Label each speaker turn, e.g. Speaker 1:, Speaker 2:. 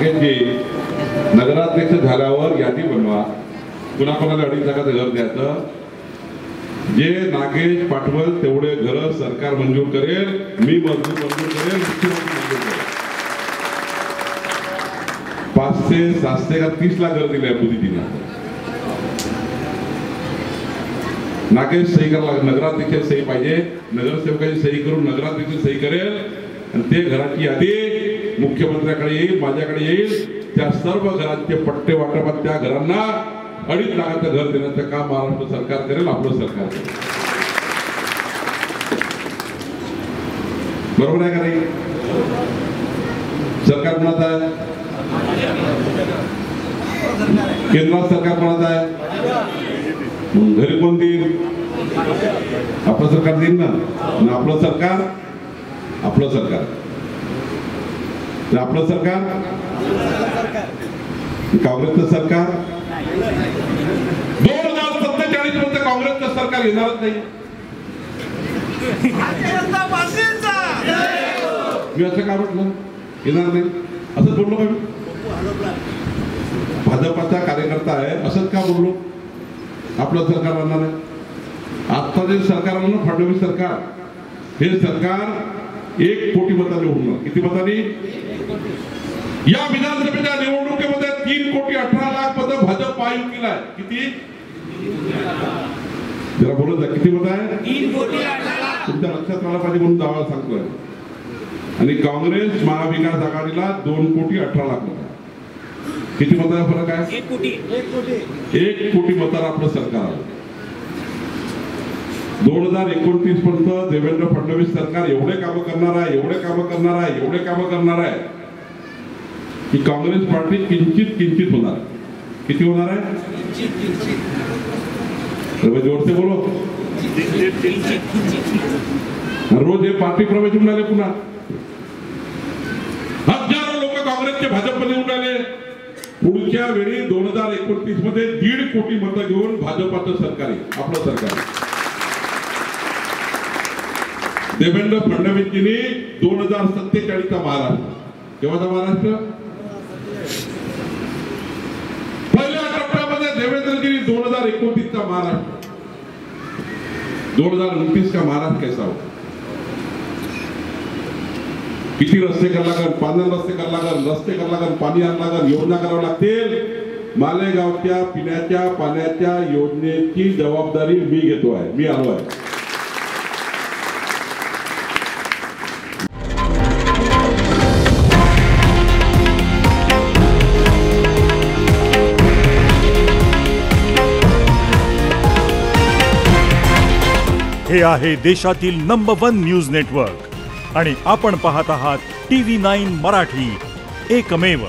Speaker 1: नागेशजी नगराध्यक्ष झाल्यावर यादी बनवा, कुणाकोणाला 2.5 लाखाचं घर द्यायचं, जे नागेश पाठवल तेवढे घर सरकार मंजूर करेल, मी मंजूर करेल, मुख्यमंत्री मंजूर करेल. 500, 700 का 30 लाख घर दिले मोदीजींना. नागेश सही करायला, नगराध्यक्ष सही पाहिजे, नगरसेवकाची सही करून नगराध्यक्ष सही करेल आणि ते घराची यादी मुख्यमंत्र्याकडे येईल, माझ्याकडे येईल. त्या सर्व घरांचे पट्टे वाटपात त्या घरांना 2.5 लाखाचं घर देण्याचं काम महाराष्ट्र सरकार करेल, आपलं सरकार करेल. बरोबर आहे का नाही? सरकार कोणाचं आहे? केंद्रात सरकार कोणाचं आहे? घरी कोण देईल? आपलं सरकार देईल ना. आपलं सरकार आपलं सरकार काँग्रेसचं सरकार 2047 पर्यंत काँग्रेसचं सरकार येणारच नाही. मी असं का म्हटलं येणार नाही? असंच बोललो का मी? भाजपाचा कार्यकर्ता आहे असंच का बोललो? आपलं सरकार आणणार आहे. आता जे सरकार आणलं ना, फडणवीस सरकार, हे सरकार 1 कोटी मतांनी उडणार. किती मतांनी? या विधानसभेच्या निवडणुकीमध्ये 3,18,00,000 मतं भाजप आयुक्तीला आहे. किती? जरा बोलत जा, किती मत आहे? 3,18,00,000. तुमच्या लक्षात आलं पाहिजे म्हणून दावा सांगतोय. आणि काँग्रेस महाविकास आघाडीला 2,18,00,000 मत. किती मताचा फरक आहे? 1 कोटी मतांना आपलं सरकार आलं. 2029 पर्यंत देवेंद्र फडणवीस सरकार एवढे कामं करणार आहे की काँग्रेस पार्टी किंचित होणार. किती होणार आहे? जोर से बोलो. रोज हे पार्टी प्रवेश होऊन राहिले. पुन्हा हजारो लोक काँग्रेसचे भाजपमध्ये येऊन राहिले. पुढच्या वेळी 2029 मध्ये 1.5 कोटी मतं घेऊन भाजपाचं सरकार आहे, आपलं सरकार. देवेंद्र फडणवीसजींनी 2047चा महाराष्ट्र, केव्हाचा महाराष्ट्र? पहिल्या टप्प्यामध्ये देवेंद्रजींनी 2029चा महाराष्ट्र. 2029 का महाराष्ट्र कैसा हो? किती रस्ते करावं लागेल, 5 रस्ते करावं लागेल, पाणी आणावं लागेल, योजना करावं लागतील. मालेगावच्या पिण्याच्या पाण्याच्या योजनेची जबाबदारी मी घेतो आहे, मी आलो आहे.
Speaker 2: हे आहे देशातील नंबर 1 न्यूज नेटवर्क आणि आपण पाहत आहात TV9 मराठी, एकमेव.